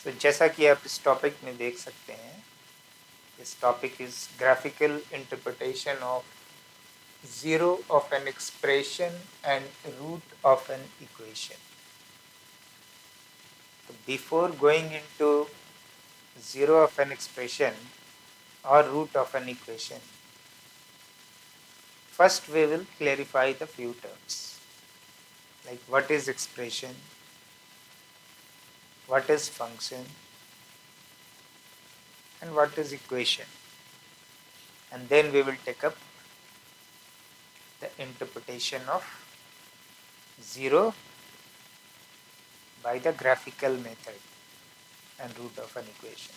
तो जैसा कि आप इस टॉपिक में देख सकते हैं, इस topic is graphical interpretation of zero of an expression and root of an equation. So before going into zero of an expression or root of an equation, first we will clarify the few terms, like what is expression, what is function, and what is equation. And then we will take up the interpretation of zero by the graphical method and root of an equation.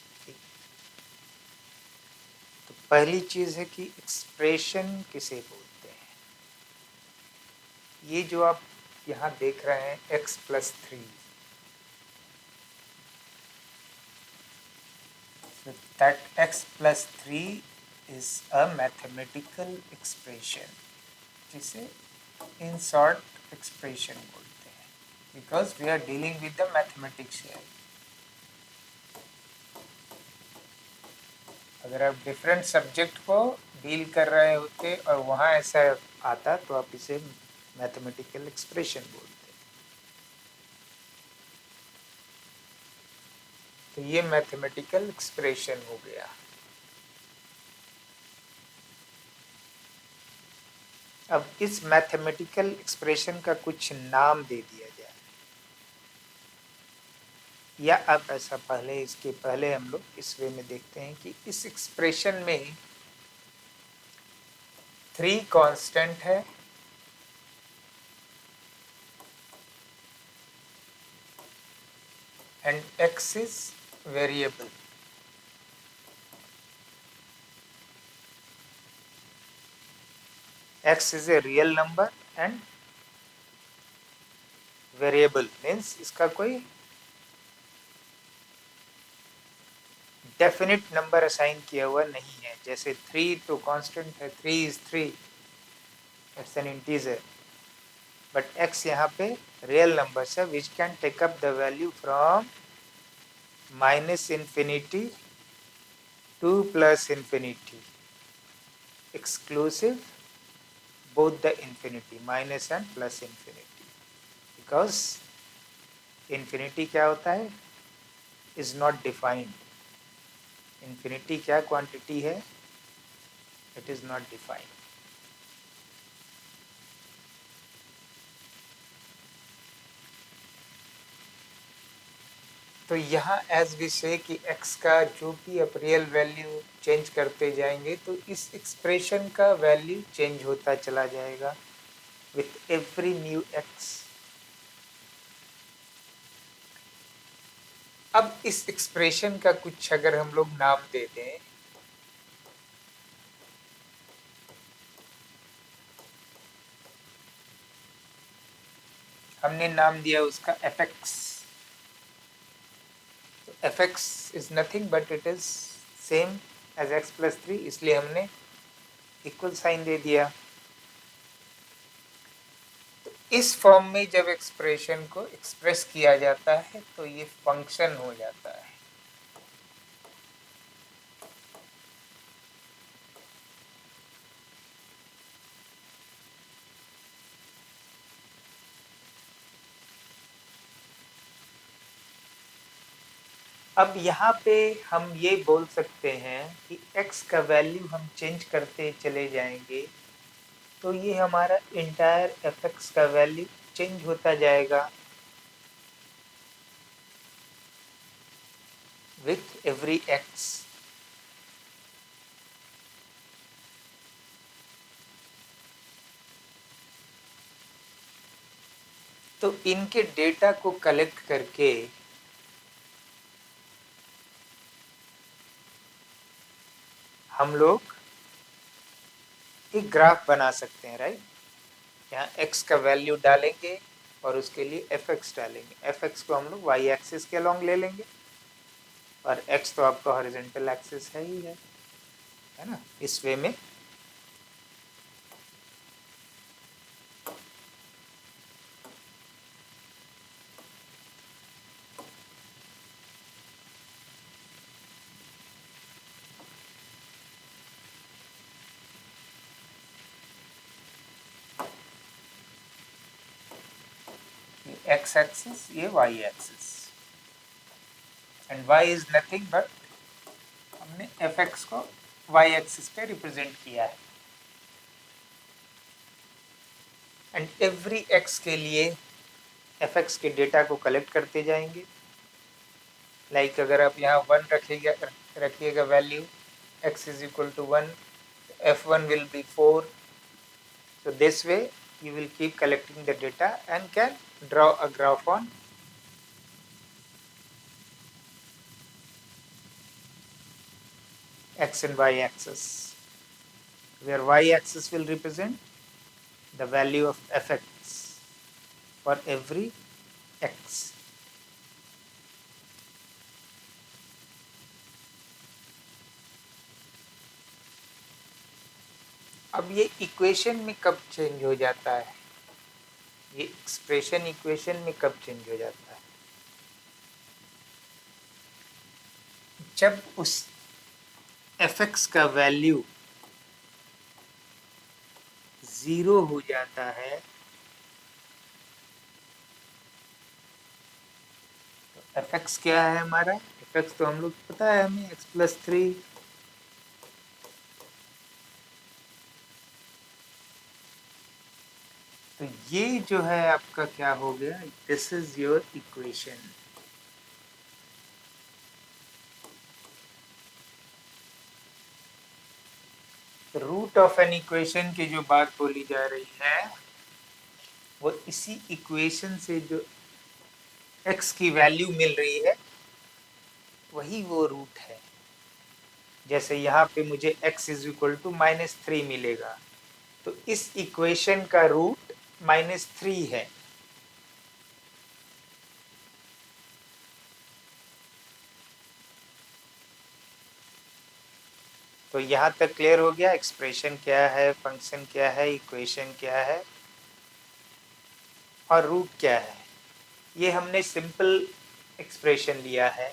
तो पहली चीज है कि expression किसे बोलते हैं। ये जो आप यहाँ देख रहे हैं x+3, so that x+3 is a mathematical expression, जिसे in short expression बोलते हैं, because we are dealing with the mathematics here. अगर आप डिफरेंट सब्जेक्ट को डील कर रहे होते और वहाँ ऐसा आता तो आप इसे मैथमेटिकल एक्सप्रेशन बोलते। तो ये मैथमेटिकल एक्सप्रेशन हो गया। अब इस मैथमेटिकल एक्सप्रेशन का कुछ नाम दे दिया जाए, या अब ऐसा पहले इसके पहले हम लोग इस वे में देखते हैं कि इस एक्सप्रेशन में 3 कांस्टेंट है and x is variable. X is a real number and variable means इसका कोई डेफिनिट नंबर असाइन किया हुआ नहीं है। जैसे 3 तो कांस्टेंट है, 3 is 3, it's an integer, but x यहाँ पे रियल नंबर है which can take up the value from -infinity to +infinity, exclusive both the infinity, minus and plus infinity, because infinity क्या होता है, is not defined. infinity क्या quantity है, it is not defined. तो यहाँ as we से कि x का जो भी आप रियल वैल्यू चेंज करते जाएंगे तो इस एक्सप्रेशन का वैल्यू चेंज होता चला जाएगा विथ एवरी न्यू x। अब इस एक्सप्रेशन का कुछ अगर हम लोग नाम दे दें, हमने नाम दिया उसका fx। तो fx is nothing but it is same as x+3, इसलिए हमने इक्वल साइन दे दिया। तो इस फॉर्म में जब एक्सप्रेशन को एक्सप्रेस किया जाता है तो ये फंक्शन हो जाता है। अब यहाँ पे हम ये बोल सकते हैं कि x का वैल्यू हम चेंज करते चले जाएंगे तो ये हमारा इंटायर fx का वैल्यू चेंज होता जाएगा विथ एवरी x। तो इनके डेटा को कलेक्ट करके हम लोग एक ग्राफ बना सकते हैं, राइट। यहाँ x का वैल्यू डालेंगे और उसके लिए fx डालेंगे। fx को हम लोग y एक्सिस के अलोंग ले लेंगे और x तो आपका हॉरिजॉन्टल एक्सिस है ही है ना। इस वे में x एक्सिस, ये y axis, and y is nothing but हमने fx को y एक्सिस पे रिप्रेजेंट किया है। एंड एवरी x के लिए fx के डेटा को कलेक्ट करते जाएंगे। लाइक अगर आप यहाँ 1 रखिएगा value, x is equal to 1, f1 will be 4. So this way you will keep collecting the data and can draw a graph on x and y axis, where y axis will represent the value of fx for every x. अब ये equation में कब change हो जाता है, ये expression equation में कब चेंज हो जाता है? जब उस fx का वैल्यू 0 हो जाता है, तो fx क्या है हमारा? fx तो हम लोग पता है हमें, x प्लस 3। तो ये जो है आपका क्या हो गया, this is your equation. Root of an equation की जो बात बोली जा रही है, वो इसी इक्वेशन से जो x की वैल्यू मिल रही है वही वो रूट है। जैसे यहाँ पे मुझे x इज इक्वल टू -3 मिलेगा, तो इस इक्वेशन का रूट -3 है। तो यहाँ तक क्लियर हो गया, एक्सप्रेशन क्या है, फंक्शन क्या है, इक्वेशन क्या है और रूट क्या है। ये हमने सिंपल एक्सप्रेशन लिया है।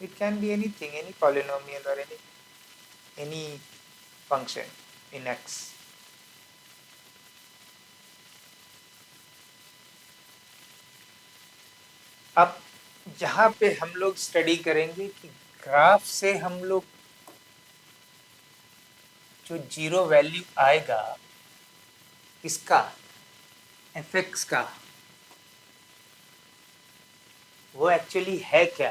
It can be anything, any polynomial और एनी फंक्शन इन x। अब यहाँ पे हम लोग स्टडी करेंगे कि ग्राफ से हम लोग जो 0 वैल्यू आएगा किसका, fx का, वो एक्चुअली है क्या।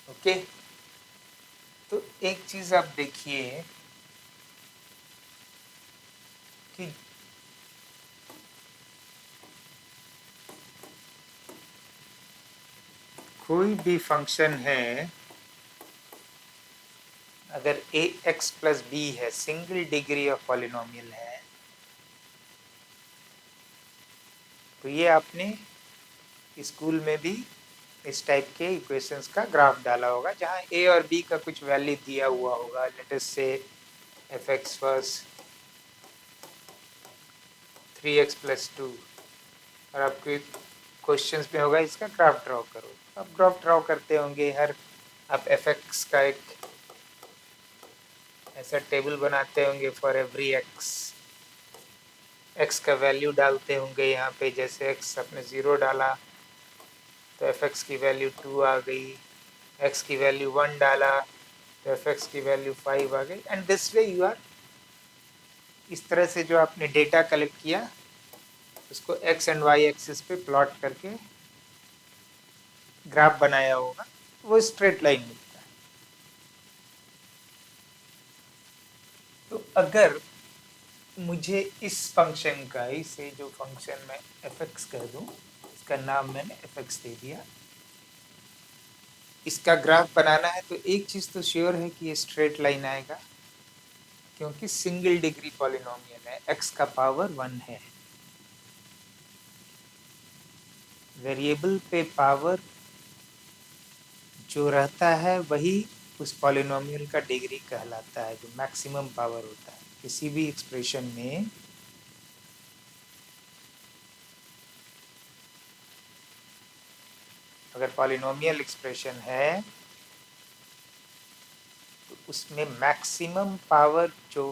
ओके, तो एक चीज आप देखिए कि कोई भी फंक्शन है, अगर ax प्लस b है, सिंगल डिग्री ऑफ पॉलिनोमियल है, तो ये आपने स्कूल में भी इस टाइप के इक्वेशंस का ग्राफ डाला होगा, जहाँ a और b का कुछ वैल्यू दिया हुआ होगा। लेट अस से fx was 3x प्लस 2, और आपके क्वेश्चंस में होगा इसका ग्राफ ड्रॉ करो। आप ग्राफ ड्रॉ करते होंगे, हर आप fx का एक ऐसा टेबल बनाते होंगे फॉर एवरी x का वैल्यू डालते होंगे यहाँ पे। जैसे x आपने 0 डाला तो fx की वैल्यू 2 आ गई, x की वैल्यू 1 डाला तो fx की वैल्यू 5 आ गई। And this way you are, इस तरह से जो आपने डेटा कलेक्ट किया उसको x एंड y एक्सिस पे प्लॉट करके ग्राफ बनाया होगा, वो स्ट्रेट लाइन मिलता है। तो अगर मुझे इस फंक्शन का, इसे जो फंक्शन मैं fx कह दूं, इसका नाम मैंने fx दे दिया, इसका ग्राफ बनाना है, तो एक चीज तो श्योर है कि ये स्ट्रेट लाइन आएगा, क्योंकि सिंगल डिग्री पॉलिनोमियल है, x का पावर 1 है। वेरिएबल पे पावर जो रहता है वही उस पॉलिनोमियल का डिग्री कहलाता है, जो मैक्सिमम पावर होता है किसी भी एक्सप्रेशन में। अगर पॉलिनोमियल एक्सप्रेशन है उसमें मैक्सिमम पावर जो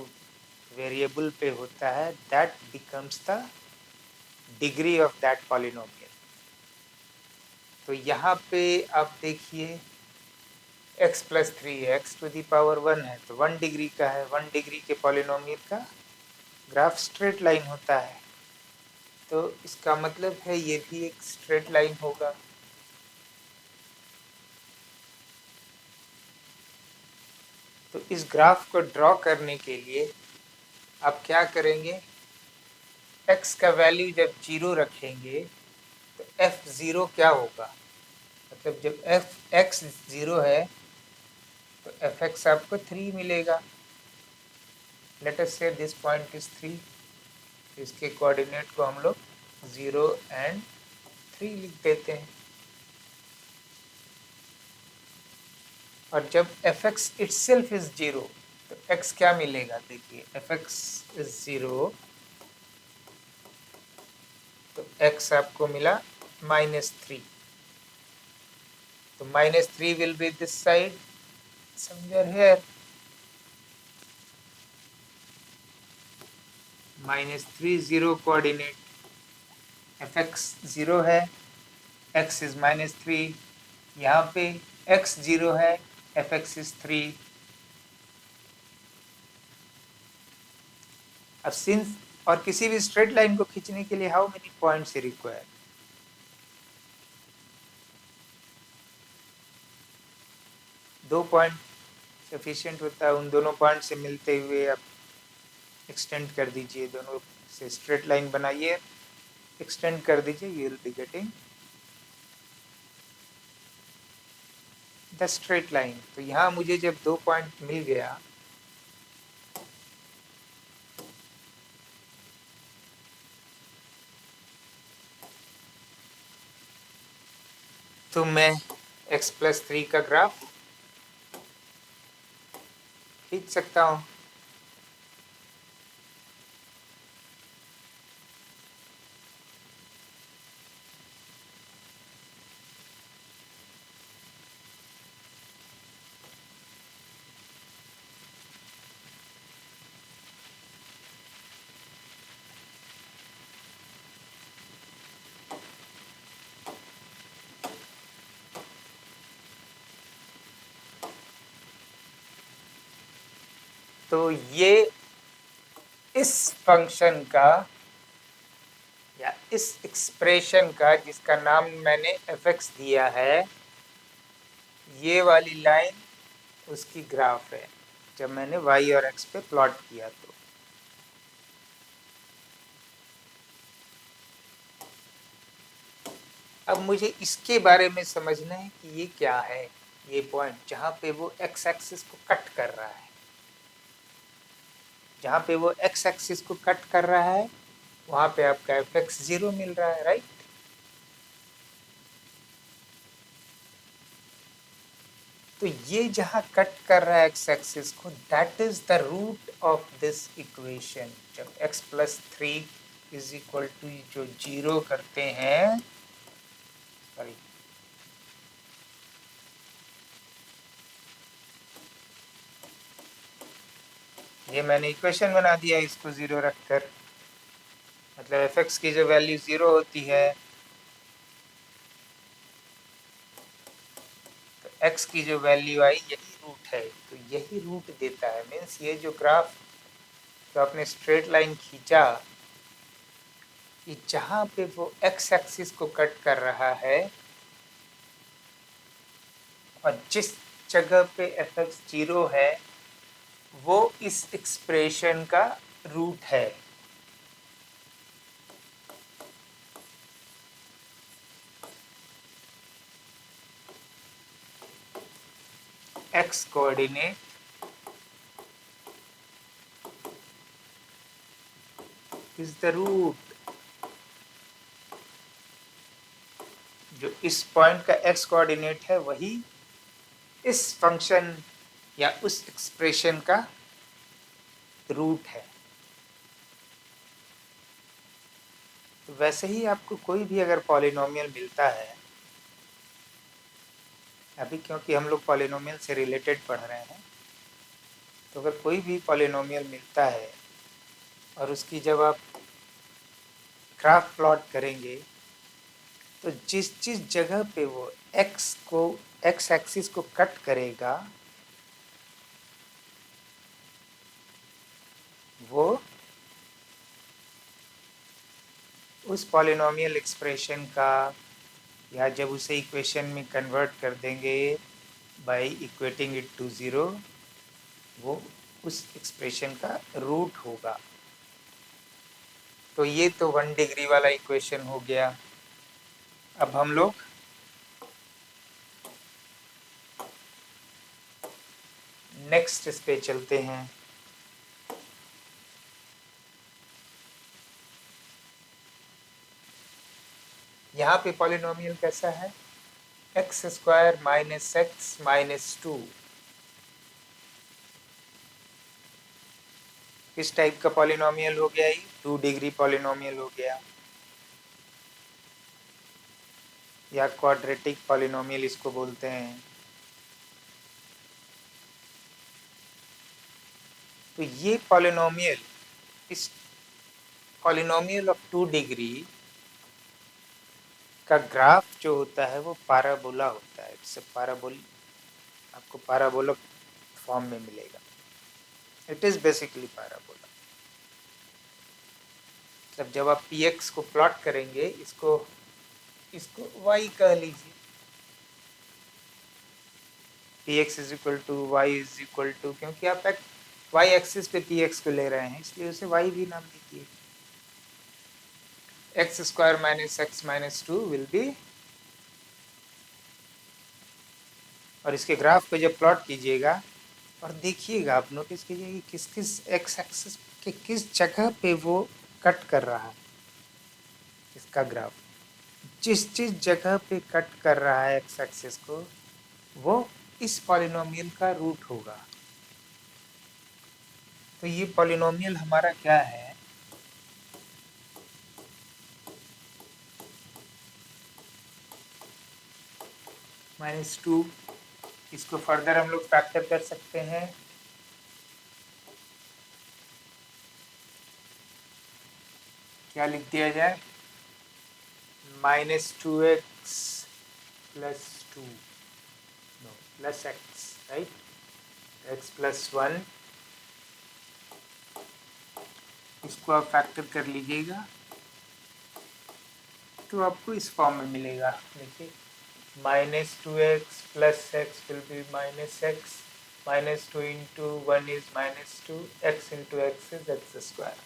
वेरिएबल पे होता है that becomes the degree of that polynomial. तो यहाँ पे आप देखिए x plus 3 x to the power 1 है तो 1 डिग्री का है। 1 डिग्री के पॉलिनोमियल का ग्राफ स्ट्रेट लाइन होता है, तो इसका मतलब है ये भी एक स्ट्रेट लाइन होगा। तो इस ग्राफ को ड्रॉ करने के लिए आप क्या करेंगे, x का वैल्यू जब 0 रखेंगे तो f0 क्या होगा, मतलब जब x 0 है तो fx आपको 3 मिलेगा। लेट अस से दिस पॉइंट इज 3, इसके कोऑर्डिनेट को हम लोग 0 एंड 3 लिख देते हैं। और जब fx itself इज 0 तो x क्या मिलेगा, देखिए fx इज 0 तो x आपको मिला -3। तो -3 will B this side somewhere here, -3 0 coordinate, fx 0 है, x इज -3, यहाँ पे x 0 है, fx इज 3। अब सिंस और किसी भी स्ट्रेट लाइन को खींचने के लिए how many points require, 2 point sufficient होता है। उन दोनों पॉइंट से मिलते हुए आप एक्सटेंड कर दीजिए, दोनों से स्ट्रेट लाइन बनाइए, एक्सटेंड कर दीजिए, you will be getting the straight line. तो यहाँ मुझे जब 2 पॉइंट मिल गया तो मैं x प्लस 3 का ग्राफ खींच सकता हूँ। तो ये इस फंक्शन का या इस एक्सप्रेशन का जिसका नाम मैंने fx दिया है, ये वाली लाइन उसकी ग्राफ है जब मैंने y और x पे प्लॉट किया। तो अब मुझे इसके बारे में समझना है कि ये क्या है, ये पॉइंट जहाँ पे वो x एक्सिस को कट कर रहा है, जहाँ पे वो x एक्सिस को कट कर रहा है वहाँ पे आपका fx 0 मिल रहा है, राइट। तो ये जहाँ कट कर रहा है x एक्सिस को, that is the root of this equation. जब x plus 3 is equal to जो 0 करते हैं, सॉरी ये मैंने इक्वेशन बना दिया इसको 0 रखकर, मतलब fx की जो वैल्यू 0 होती है तो x की जो वैल्यू आई यही रूट है, तो यही रूट देता है। मीन्स ये जो ग्राफ जो आपने स्ट्रेट लाइन खींचा, ये जहाँ पे वो x एक्सिस को कट कर रहा है और जिस जगह पे fx 0 है वो इस एक्सप्रेशन का रूट है। x coordinate is the root, जो इस पॉइंट का x कोऑर्डिनेट है वही इस फंक्शन या उस एक्सप्रेशन का रूट है। तो वैसे ही आपको कोई भी अगर पॉलिनोमियल मिलता है, अभी क्योंकि हम लोग पॉलिनोमियल से रिलेटेड पढ़ रहे हैं, तो अगर कोई भी पॉलिनोमियल मिलता है और उसकी जब आप ग्राफ प्लॉट करेंगे तो जिस जिस जगह पे वो एक्स एक्सिस को कट करेगा वो उस पॉलिनोमियल एक्सप्रेशन का, या जब उसे इक्वेशन में कन्वर्ट कर देंगे by equating it to zero, वो उस एक्सप्रेशन का रूट होगा। तो ये तो 1 डिग्री वाला इक्वेशन हो गया। अब हम लोग नेक्स्ट इस पे चलते हैं। यहाँ पे पॉलिनोमियल कैसा है? X square minus x minus two. किस टाइप का पॉलिनोमियल हो गया? ये 2 डिग्री पॉलिनोमियल हो गया, या क्वाड्रेटिक पॉलिनोमियल इसको बोलते हैं। तो ये पॉलिनोमियल, इस पॉलिनोमियल ऑफ 2 डिग्री का ग्राफ जो होता है वो पाराबोला होता है। इससे आपको पाराबोला फॉर्म में मिलेगा। It is basically parabola. मतलब जब आप px को प्लॉट करेंगे, इसको y कह लीजिए, px is equal to y is equal to, क्योंकि आप y एक्सिस पे px को ले रहे हैं इसलिए उसे y भी नाम दीजिए। X square minus x minus two will be, और इसके ग्राफ को जब प्लॉट कीजिएगा और देखिएगा, आप नोटिस कीजिए कि किस किस एक्स एक्सिस के किस जगह पे वो कट कर रहा है। इसका ग्राफ जिस जिस जगह पे कट कर रहा है एक्स एक्सिस को, वो इस पॉलिनोमियल का रूट होगा। तो ये पॉलिनोमियल हमारा क्या है? -2। इसको फर्दर हम लोग फैक्टर कर सकते हैं। क्या लिख दिया जाए? -2x plus 2, no, plus x, right? x plus 1, इसको आप फैक्टर कर लीजिएगा तो आपको इस फॉर्म में मिलेगा। देखिए, -2x plus x will be -x, -2 into 1 is -2, x into x is x square.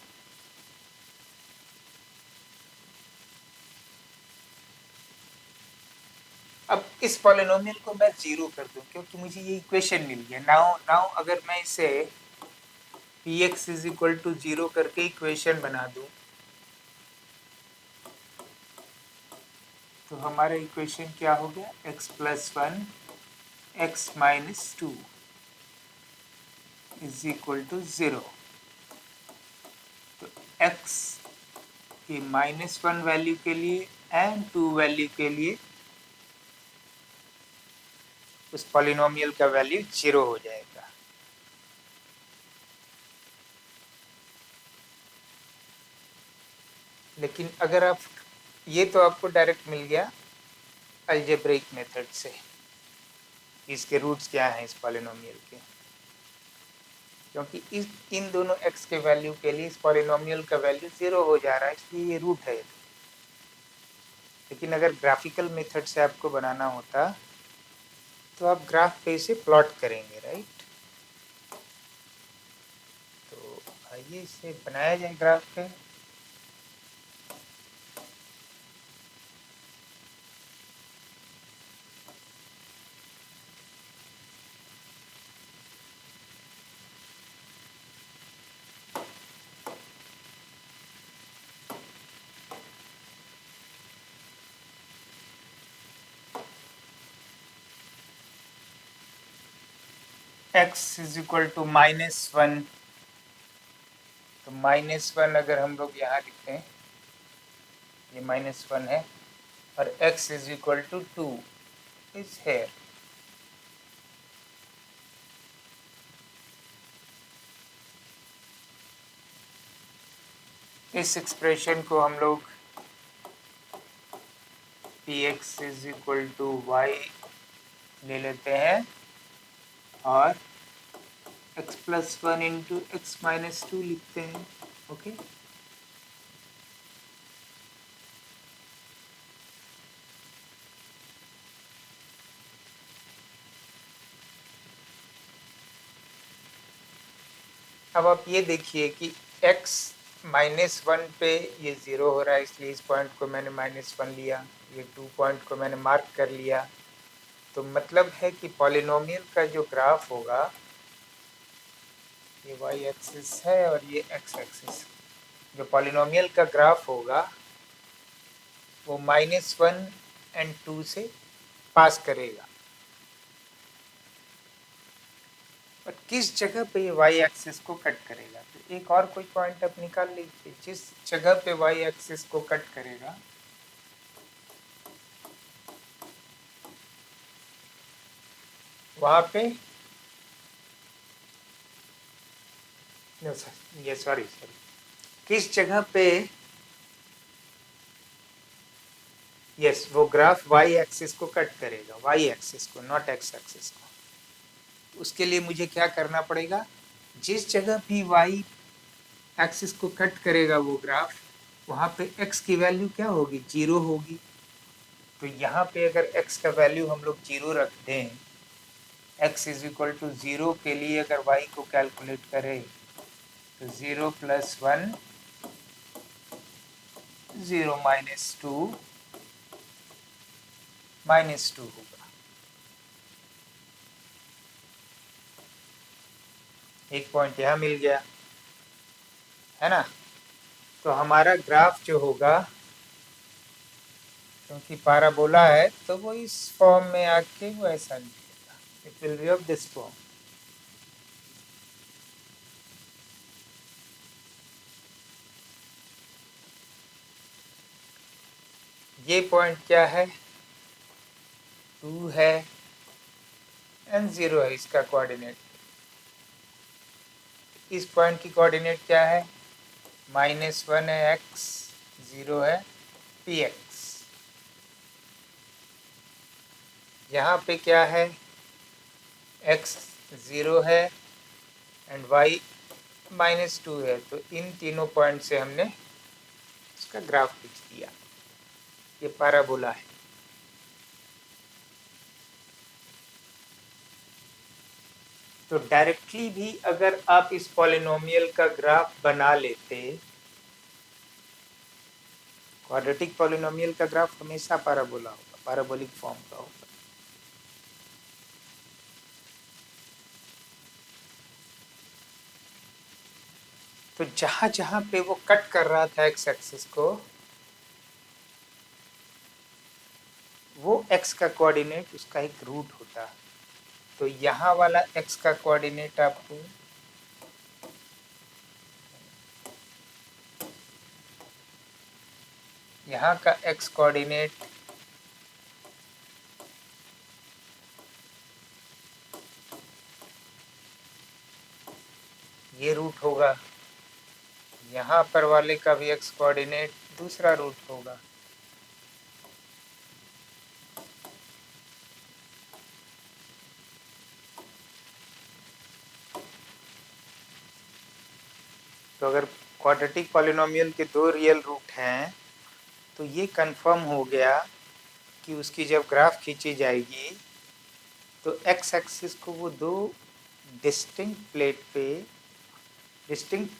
अब इस पॉलिनोमियल को मैं जीरो कर दूं क्योंकि मुझे ये इक्वेशन मिल गया। नाउ नाउ अगर मैं इसे px इज इक्वल टू 0 करके इक्वेशन बना दूं तो हमारा इक्वेशन क्या हो गया? x plus 1 x minus 2 is equal to 0। तो x की -1 वैल्यू के लिए एंड 2 वैल्यू के लिए उस पॉलिनोमियल का वैल्यू 0 हो जाएगा। लेकिन अगर आप, ये तो आपको डायरेक्ट मिल गया अलजेब्रिक मेथड से, इसके रूट्स क्या हैं इस पॉलिनोमियल के, क्योंकि इन दोनों x के वैल्यू के लिए इस पॉलिनोमियल का वैल्यू 0 हो जा रहा है, इसलिए ये रूट है। लेकिन अगर ग्राफिकल मेथड से आपको बनाना होता तो आप ग्राफ पे इसे प्लॉट करेंगे, राइट? तो आइए इसे बनाया जाए ग्राफ पे। x इज इक्वल टू -1, तो -1 अगर हम लोग यहाँ लिखते हैं, ये -1 है, और x is equal to 2 is here. इस एक्सप्रेशन को हम लोग px is equal to y ले लेते हैं और x plus 1 into x minus 2 लिखते हैं। ओके, अब आप ये देखिए कि x माइनस 1 पे ये 0 हो रहा है, इसलिए इस पॉइंट को मैंने माइनस 1 लिया, ये 2 पॉइंट को मैंने मार्क कर लिया। तो मतलब है कि पॉलिनोमियल का जो ग्राफ होगा, ये y एक्सिस है और ये x एक्सिस, जो पॉलिनोमियल का ग्राफ होगा वो -1 एंड 2 से पास करेगा। और किस जगह पे ये y एक्सिस को कट करेगा, तो एक और कोई पॉइंट आप निकाल लीजिए जिस जगह पे y एक्सिस को कट करेगा वहां पे सॉरी किस जगह पे वो ग्राफ y एक्सिस को कट करेगा, y एक्सिस को, नॉट x एक्सिस को। उसके लिए मुझे क्या करना पड़ेगा, जिस जगह भी y एक्सिस को कट करेगा वो ग्राफ, वहां पे x की वैल्यू क्या होगी, 0 होगी। तो यहाँ पे अगर x का वैल्यू हम लोग 0 रख दें, x इज इक्वल टू 0 के लिए अगर y को कैलकुलेट करें तो 0 प्लस 1, 0 माइनस 2, -2 होगा। एक पॉइंट यहाँ मिल गया, है ना। तो हमारा ग्राफ जो होगा, क्योंकि पाराबोला है तो वो इस फॉर्म में आके वो ऐसा निकलेगा, it will be of this form. ये पॉइंट क्या है, 2 है एंड 0 है इसका कोऑर्डिनेट। इस पॉइंट की कोऑर्डिनेट क्या है, -1 है x, 0 है px। यहाँ पे क्या है, x 0 है एंड y -2 है। तो इन तीनों पॉइंट से हमने इसका ग्राफ खींच दिया, ये पैराबोला है। तो डायरेक्टली भी अगर आप इस पॉलिनोमियल का ग्राफ बना लेते, क्वाड्रेटिक पॉलिनोमियल का ग्राफ हमेशा पैराबोला होगा, पैराबोलिक फॉर्म का होगा। तो जहां जहां पे वो कट कर रहा था एक्स एक्सिस को, वो x का कोऑर्डिनेट उसका एक रूट होता है। तो यहाँ वाला x का कोऑर्डिनेट आपको यहाँ का x कोऑर्डिनेट ये रूट होगा, यहाँ पर वाले का भी x कोऑर्डिनेट दूसरा रूट होगा। तो अगर क्वाड्रेटिक पॉलिनोमियल के 2 रियल रूट हैं तो ये कंफर्म हो गया कि उसकी जब ग्राफ खींची जाएगी तो x एक्सिस को वो 2 डिस्टिंक्ट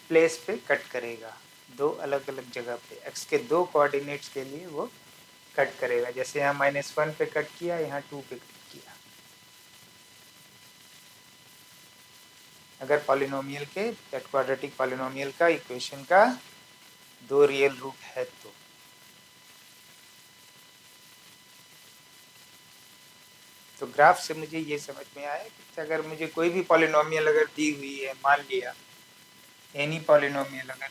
प्लेस पे कट करेगा, 2 अलग अलग जगह पे x के 2 कोऑर्डिनेट्स के लिए वो कट करेगा। जैसे यहाँ -1 पे कट किया, यहाँ 2 पे कट किया। अगर पॉलिनोमियल के क्वाड्रेटिक पॉलिनोमियल का इक्वेशन का 2 रियल रूट है तो ग्राफ से मुझे ये समझ में आया कि अगर मुझे कोई भी पॉलिनोमियल अगर दी हुई है, मान लिया एनी पॉलिनोमियल, अगर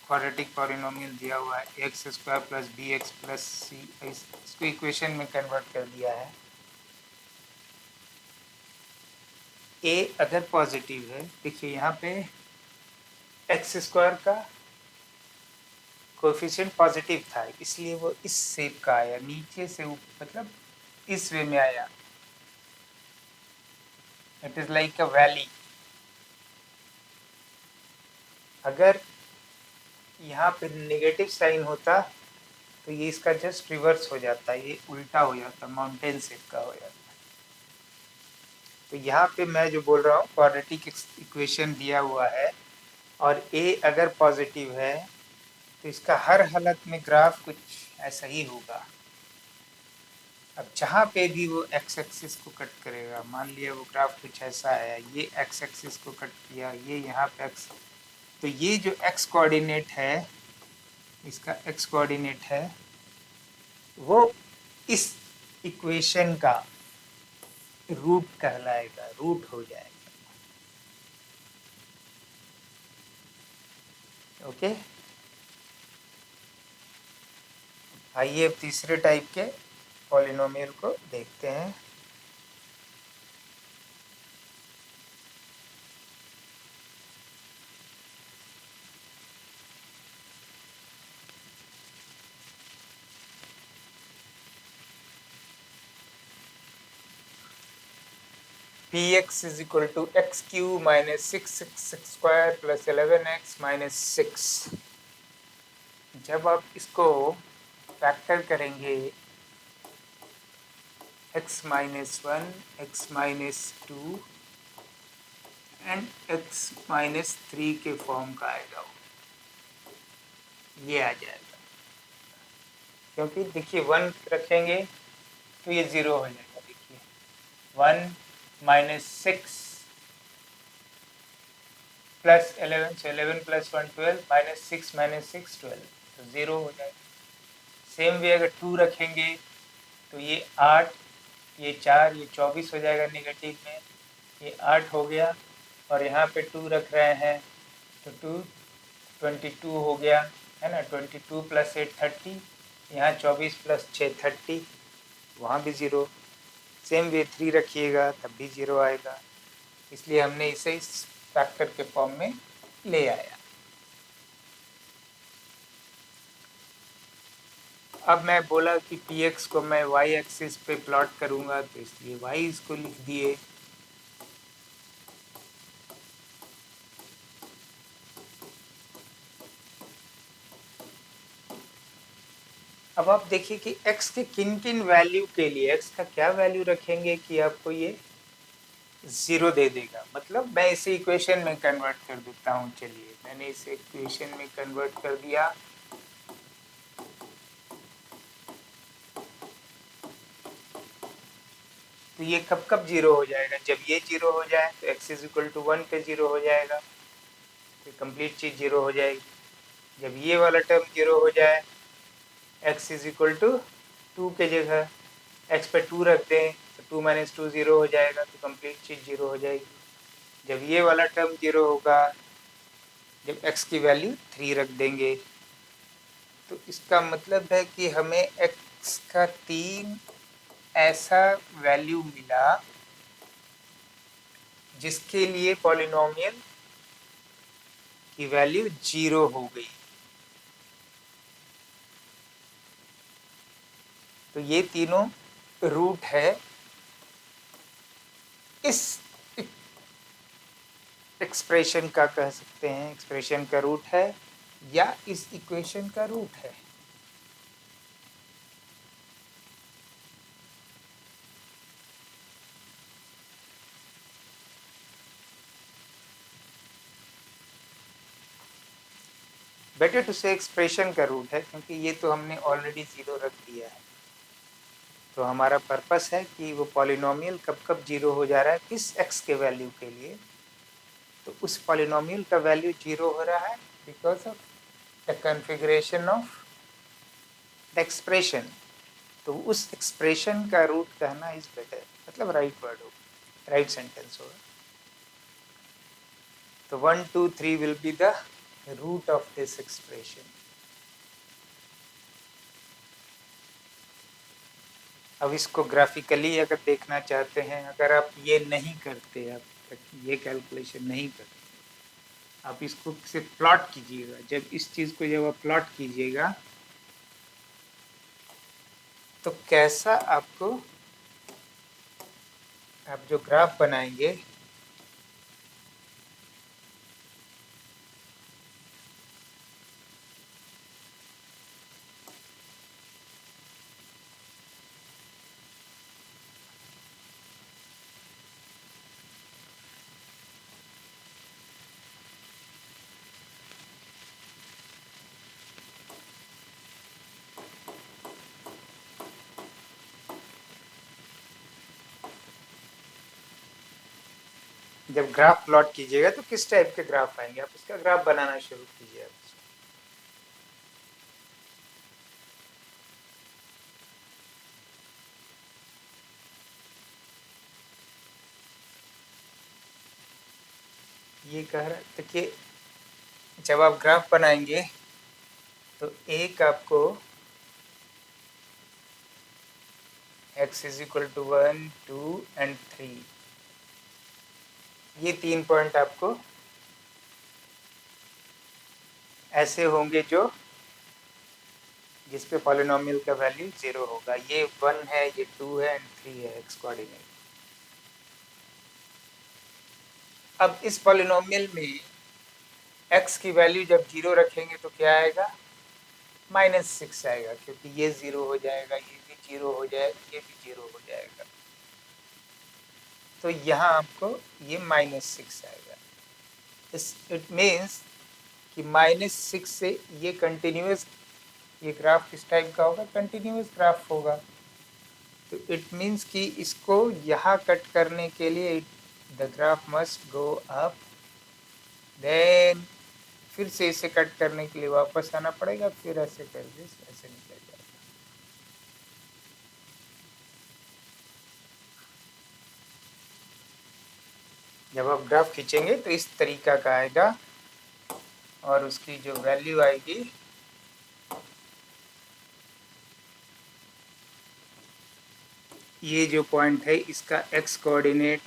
क्वाड्रेटिक पॉलिनोमियल दिया हुआ है x² plus bx plus c, इसको इक्वेशन में कन्वर्ट कर दिया है। a अगर पॉजिटिव है, देखिए यहाँ पे x² का कोएफिशिएंट पॉजिटिव था, इसलिए वो इस शेप का आया, नीचे से मतलब इस वे में आया। It is like a valley. अगर यहाँ पे नेगेटिव साइन होता तो ये इसका जस्ट रिवर्स हो जाता, ये उल्टा हो जाता, माउंटेन शेप का हो जाता। तो यहाँ पे मैं जो बोल रहा हूँ, क्वाड्रेटिक इक्वेशन दिया हुआ है और ए अगर पॉजिटिव है तो इसका हर हालत में ग्राफ कुछ ऐसा ही होगा। अब जहाँ पे भी वो एक्स एक्सिस को कट करेगा, मान लिया वो ग्राफ कुछ ऐसा है, ये एक्स एक्सिस को कट किया, ये यहाँ पे एक्स, तो ये जो एक्स कोऑर्डिनेट है, इसका एक्स कोऑर्डिनेट है, वो इस इक्वेशन का रूट कहलाएगा, रूट हो जाएगा। ओके, आइए अब तीसरे टाइप के पॉलिनोमियल को देखते हैं। px is equal to x cube minus 6x square plus 11x minus 6। जब आप इसको फैक्टर करेंगे x minus 1, x minus 2 and x minus 3 के फॉर्म का आएगा, ये आ जाएगा। क्योंकि देखिए 1 रखेंगे तो ये 0 हो जाएगा। देखिए 1 minus 6 plus 11, so 11 plus 1 12, minus 6 minus 6 12, तो 0 हो जाएगा। सेम वे अगर 2 रखेंगे तो ये 8, ये 4, ये 24 हो जाएगा नेगेटिव में, ये 8 हो गया, और यहाँ पे 2 रख रहे हैं तो 2 22 हो गया, है ना। 22 प्लस 8 30, यहाँ 24 प्लस 6 30, वहाँ भी 0। सेम वे 3 रखिएगा तब भी 0 आएगा, इसलिए हमने इसे इस फैक्टर के फॉर्म में ले आया। अब मैं बोला कि px को मैं y एक्सिस पे प्लॉट करूंगा, तो इसलिए y इसको लिख दिए। अब आप देखिए कि x के किन किन वैल्यू के लिए x का क्या वैल्यू रखेंगे कि आपको ये 0 दे देगा। मतलब मैं इसे इक्वेशन में कन्वर्ट कर देता हूँ। चलिए मैंने इसे इक्वेशन में कन्वर्ट कर दिया। तो ये कब कब 0 हो जाएगा, जब ये 0 हो जाए तो x इज इक्वल टू 1 पे 0 हो जाएगा, तो कंप्लीट चीज 0 हो जाएगी। जब ये वाला टर्म 0 हो जाए, x इज इक्वल टू 2 के जगह x पे 2 रख दें तो 2 माइनस 2 0 हो जाएगा, तो कंप्लीट चीज 0 हो जाएगी। जब ये वाला टर्म 0 होगा, जब x की वैल्यू 3 रख देंगे, तो इसका मतलब है कि हमें x का 3 ऐसा वैल्यू मिला जिसके लिए पॉलिनोमियल की वैल्यू 0 हो गई। तो ये तीनों रूट है इस एक्सप्रेशन का, कह सकते हैं एक्सप्रेशन का रूट है या इस इक्वेशन का रूट है। बेटर टू से एक्सप्रेशन का रूट है, क्योंकि ये तो हमने ऑलरेडी 0 रख दिया है। तो हमारा पर्पस है कि वो पॉलिनोमियल कब कब 0 हो जा रहा है, किस x के वैल्यू के लिए। तो उस पॉलिनोमियल का वैल्यू 0 हो रहा है because of the configuration of the expression. तो उस एक्सप्रेशन का रूट कहना इज बेटर, मतलब राइट वर्ड हो, राइट सेंटेंस होगा। तो 1 2 3 will be the root of this expression. अब इसको ग्राफिकली अगर देखना चाहते हैं, अगर आप ये नहीं करते, आप ये कैलकुलेशन नहीं करते, आप इसको से प्लॉट कीजिएगा। जब इस चीज को जब आप प्लॉट कीजिएगा तो कैसा आपको, आप जो ग्राफ बनाएंगे जब ग्राफ प्लॉट कीजिएगा तो किस टाइप के ग्राफ आएंगे, आप उसका ग्राफ बनाना शुरू कीजिए। आप ये कह रहा है, देखिए जब आप ग्राफ बनाएंगे तो एक आपको x is equal to 1 2 and 3, ये 3 पॉइंट आपको ऐसे होंगे जो जिस पे पॉलिनोमियल का वैल्यू 0 होगा। ये 1 है, ये 2 है एंड 3 है x कोऑर्डिनेट। अब इस पॉलिनोमियल में x की वैल्यू जब 0 रखेंगे तो क्या आएगा, -6 आएगा, क्योंकि ये 0 हो जाएगा, ये भी 0 हो जाएगा, ये भी 0 हो जाएगा। तो यहाँ आपको ये -6 आएगा। इट मीन्स कि -6 से ये कंटिन्यूस, ये ग्राफ किस टाइप का होगा, कंटिन्यूस ग्राफ होगा। तो इट मीन्स कि इसको यहाँ कट करने के लिए the graph must go up, then फिर से इसे कट करने के लिए वापस आना पड़ेगा, फिर ऐसे कर दे, ऐसे निकल जाएगा। जब आप ग्राफ खींचेंगे तो इस तरीका का आएगा और उसकी जो वैल्यू आएगी ये जो पॉइंट है इसका x कोऑर्डिनेट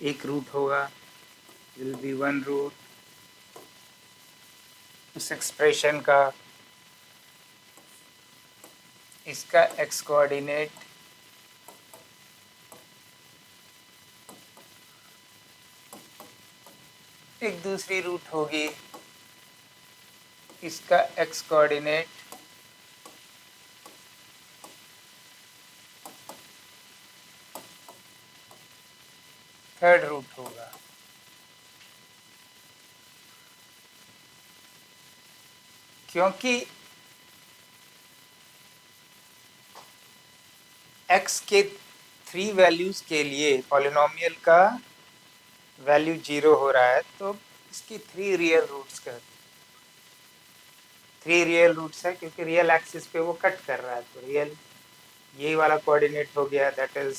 एक रूट होगा, विल बी 1 रूट उस एक्सप्रेशन का, इसका x कोऑर्डिनेट एक दूसरी रूट होगी, इसका x कोऑर्डिनेट थर्ड रूट होगा। क्योंकि x के 3 वैल्यूज के लिए पॉलिनोमियल का वैल्यू 0 हो रहा है, तो इसकी 3 रियल रूट्स का 3 रियल रूट्स है, क्योंकि रियल एक्सिस पे वो कट कर रहा है। तो रियल ये वाला कोऑर्डिनेट हो गया, दैट इज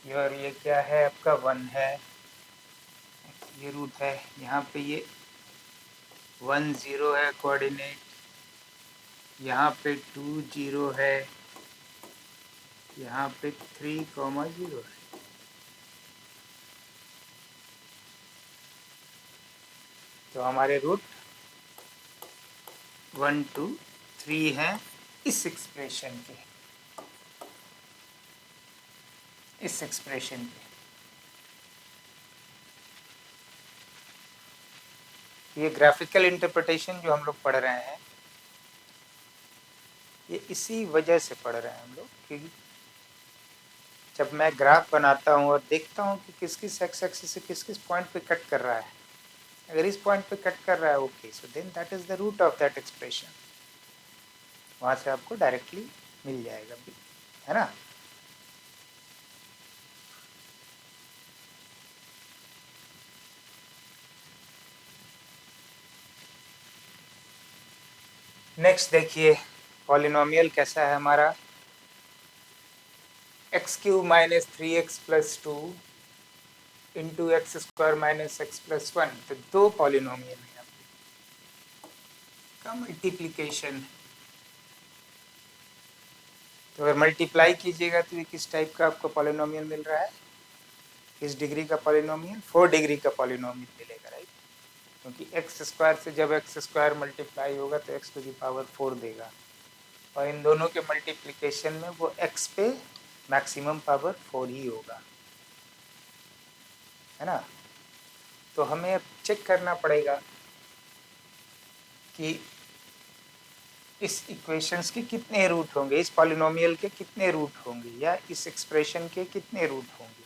योर, ये क्या है आपका 1 है, ये रूट है, यहाँ पे ये 1 0 है कोऑर्डिनेट, यहाँ पे 2 0 है, यहाँ पे 3 0 है। तो हमारे रूट 1 2 3 हैं इस एक्सप्रेशन के, इस एक्सप्रेशन के। ये ग्राफिकल इंटरप्रिटेशन जो हम लोग पढ़ रहे हैं, ये इसी वजह से पढ़ रहे हैं हम लोग कि जब मैं ग्राफ बनाता हूँ और देखता हूँ कि किस किस एक्स एक्सिस से किस किस पॉइंट पे कट कर रहा है, अगर इस पॉइंट पे कट कर रहा है okay, so then that is the root of that expression, वहाँ से आपको डायरेक्टली मिल जाएगा, है ना। नेक्स्ट देखिए पॉलिनोमियल कैसा है हमारा, x³ - 3x + 2 into x² - x + 1। तो दो पॉलिनोमियल है का मल्टीप्लीकेशन। तो अगर मल्टीप्लाई कीजिएगा तो ये किस टाइप का आपको पॉलिनोमियल मिल रहा है, किस डिग्री का पॉलिनोमियल? 4 डिग्री का पॉलिनोमियल मिलेगा, राइट? क्योंकि एक्स स्क्वायर से जब एक्स स्क्वायर मल्टीप्लाई होगा तो एक्स टू दी पावर 4 देगा, और इन दोनों के मल्टीप्लिकेशन में वो एक्स पे मैक्सिमम पावर 4 ही होगा, है ना? तो हमें अब चेक करना पड़ेगा कि इस इक्वेशंस के कितने रूट होंगे, इस पॉलिनोमियल के कितने रूट होंगे, या इस एक्सप्रेशन के कितने रूट होंगे।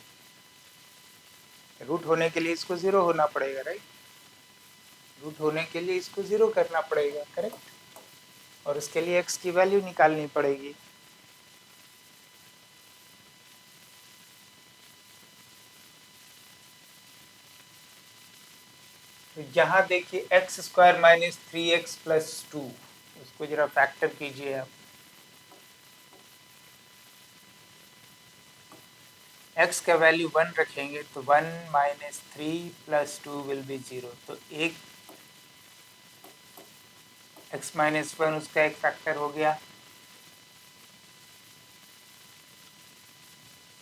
रूट होने के लिए इसको 0 होना पड़ेगा, राइट? रूट होने के लिए इसको 0 करना पड़ेगा, करेक्ट? और उसके लिए x की वैल्यू निकालनी पड़ेगी। तो यहाँ देखिए x square minus 3x plus 2, उसको जरा फैक्टर कीजिए आप। x का वैल्यू 1 रखेंगे तो 1 माइनस 3 प्लस 2 विल बी 0, तो एक x माइनस 1 उसका एक फैक्टर हो गया।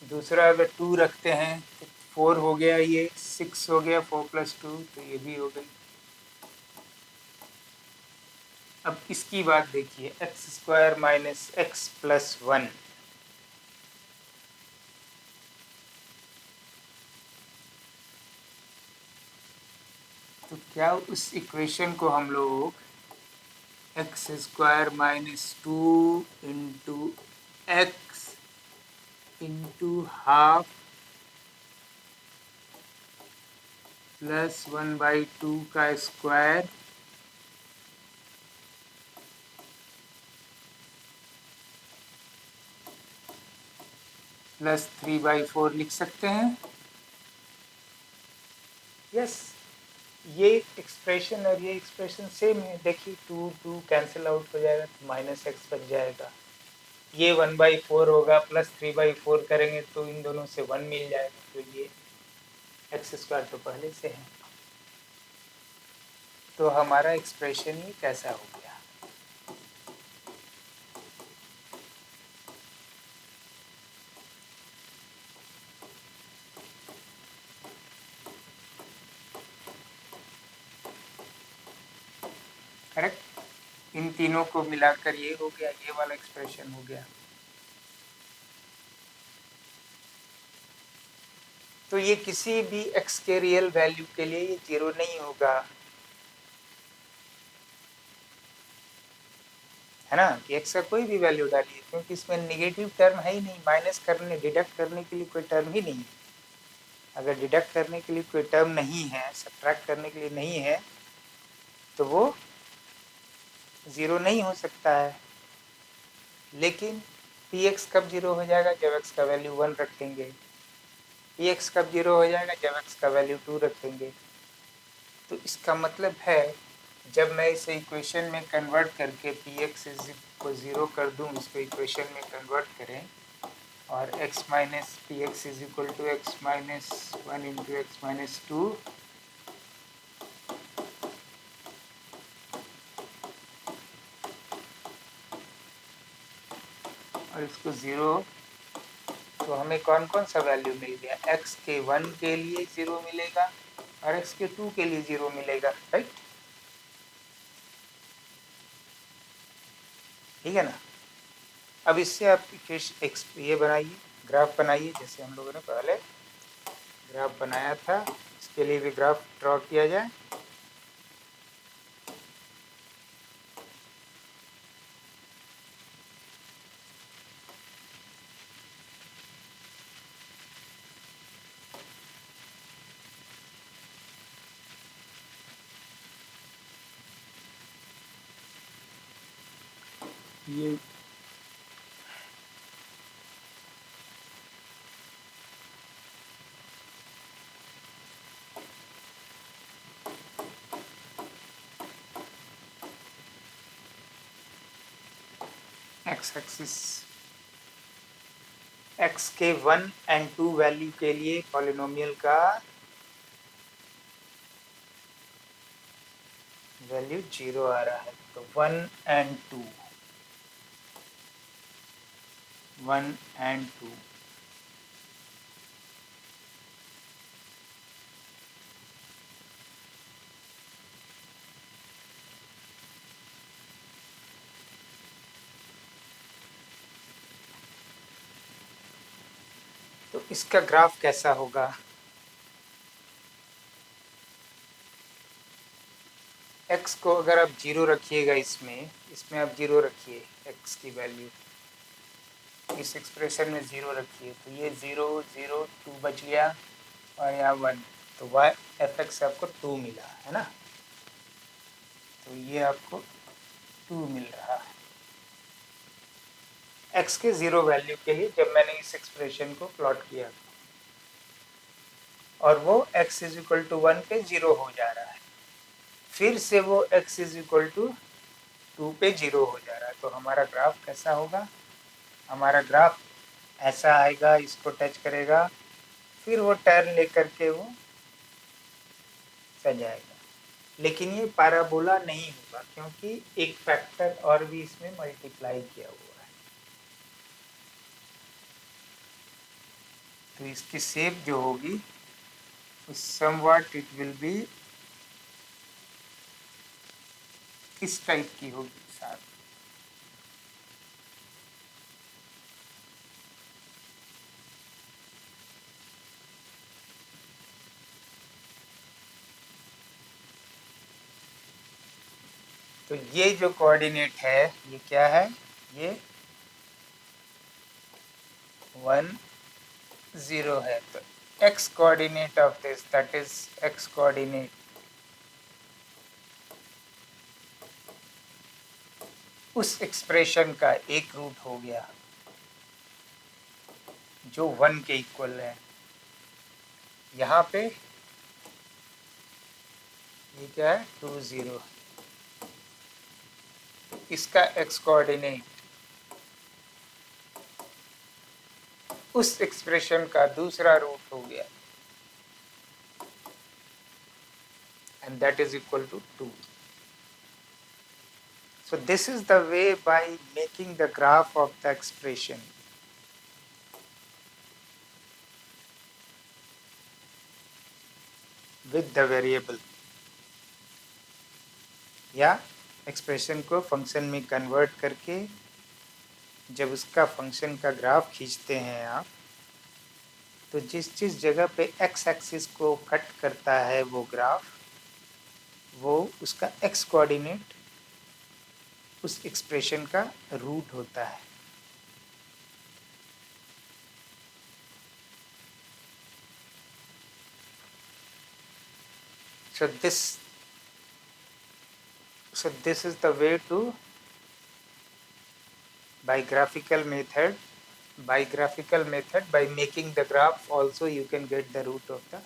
दूसरा अगर 2 रखते हैं तो 4 हो गया, ये 6 हो गया, 4 प्लस 2 तो ये भी हो गई। अब इसकी बात देखिए, x square minus x plus 1, तो क्या उस इक्वेशन को हम लोग x square minus 2 into x into half plus 1/2 का स्क्वायर प्लस 3/4 लिख सकते हैं? यस, ये एक्सप्रेशन और ये एक्सप्रेशन सेम है। देखिए 2 कैंसिल आउट हो जाएगा तो माइनस एक्स बच जाएगा, ये 1/4 होगा, प्लस 3/4 करेंगे तो इन दोनों से 1 मिल जाएगा, तो ये एक्स स्क्वायर तो पहले से है। तो हमारा एक्सप्रेशन ये कैसा हो गया? करेक्ट? इन तीनों को मिलाकर ये हो गया, ये वाला एक्सप्रेशन हो गया। तो ये किसी भी x के रियल वैल्यू के लिए ये 0 नहीं होगा, है ना? कि x का कोई भी वैल्यू डालिए, क्योंकि इसमें नेगेटिव टर्म है ही नहीं, माइनस करने डिडक्ट करने के लिए कोई टर्म ही नहीं है। अगर डिडक्ट करने के लिए कोई टर्म नहीं है, सब्ट्रैक्ट करने के लिए नहीं है, तो वो 0 नहीं हो सकता है। लेकिन px कब 0 हो जाएगा? जब x का वैल्यू 1 रखेंगे। px कब 0 हो जाएगा? जब x का वैल्यू 2 रखेंगे। तो इसका मतलब है, जब मैं इसे इक्वेशन में कन्वर्ट करके px को 0 कर दूं, इसको इक्वेशन में कन्वर्ट करें, और x minus p x is equal to x minus 1 into x minus 2, और इसको 0, तो हमें कौन कौन सा वैल्यू मिल गया? x के 1 के लिए 0 मिलेगा और x के 2 के लिए 0 मिलेगा, राइट? ठीक है ना? अब इससे आप ये बनाइए, ग्राफ बनाइए, जैसे हम लोगों ने पहले ग्राफ बनाया था, इसके लिए भी ग्राफ ड्रॉ किया जाए। ये एक्स एक्सिस, x के 1 एंड 2 वैल्यू के लिए पॉलिनोमियल का वैल्यू 0 आ रहा है, तो 1 एंड 2, 1 एंड 2, इसका ग्राफ कैसा होगा? x को अगर आप 0 रखिएगा, इसमें आप 0 रखिए, x की वैल्यू इस एक्सप्रेशन में 0 रखिए, तो ये 0 0 2 बच गया और यहाँ 1, तो y fx आपको 2 मिला है ना, तो ये आपको 2 मिल रहा है x के 0 वैल्यू के लिए जब मैंने इस एक्सप्रेशन को प्लॉट किया, और वो x इज इक्वल टू 1 पे 0 हो जा रहा है, फिर से वो x इज इक्वल टू 2 पे 0 हो जा रहा है, तो हमारा ग्राफ कैसा होगा? हमारा ग्राफ ऐसा आएगा, इसको टच करेगा, फिर वो टर्न लेकर के वो जाएगा, लेकिन ये पैराबोला नहीं होगा क्योंकि एक फैक्टर और भी इसमें मल्टीप्लाई किया हुआ है, तो इसकी शेप जो होगी समवॉट इट विल बी किस टाइप की होगी साथ। तो ये जो कोऑर्डिनेट है ये क्या है? ये 1 0 है, तो x coordinate of this, that is x coordinate उस एक्सप्रेशन का एक रूट हो गया जो 1 के इक्वल है। यहाँ पे ये क्या है? 2 0, इसका x कोऑर्डिनेट उस एक्सप्रेशन का दूसरा रूट हो गया, and that is equal to 2. So this is the way by making the graph of the expression with the variable, या एक्सप्रेशन को फंक्शन में कन्वर्ट करके जब उसका फंक्शन का ग्राफ खींचते हैं आप, तो जिस जिस जगह पे x एक्सिस को कट करता है वो ग्राफ, वो उसका x कोऑर्डिनेट उस एक्सप्रेशन का रूट होता है। So this is the way to, by graphical method, by making the graph also you can get the root of the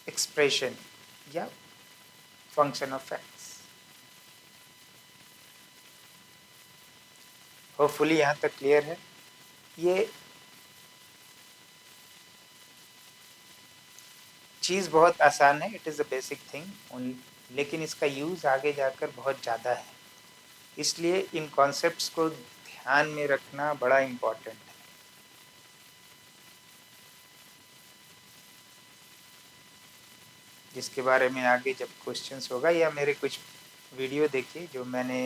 expression या function of x. होपफुली यहाँ तक clear है। ये चीज़ बहुत आसान है, it is a basic thing, लेकिन इसका यूज़ आगे जाकर बहुत ज़्यादा है, इसलिए इन कॉन्सेप्ट्स को ध्यान में रखना बड़ा इम्पोर्टेंट है। जिसके बारे में आगे जब क्वेश्चंस होगा, या मेरे कुछ वीडियो देखिए जो मैंने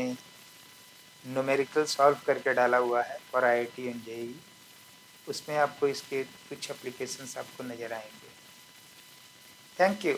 न्यूमेरिकल सॉल्व करके डाला हुआ है फॉर IIT एंड JEE, उसमें आपको इसके कुछ एप्लीकेशंस आपको नज़र आएंगे। Thank you.